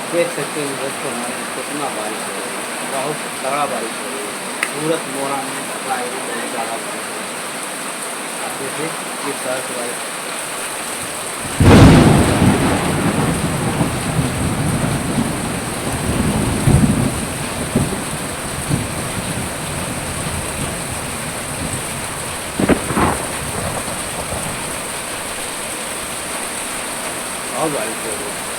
आप देख सकते हैं दोस्तों हमारे कितना बारिश हो रही है, बहुत तगड़ा बारिश हो रही है। सूरत मोड़ा में प्राय बहुत ज़्यादा बारिश हो रही है। आप देखिए किस तरह से बारिश बहुत बारिश हो रही है।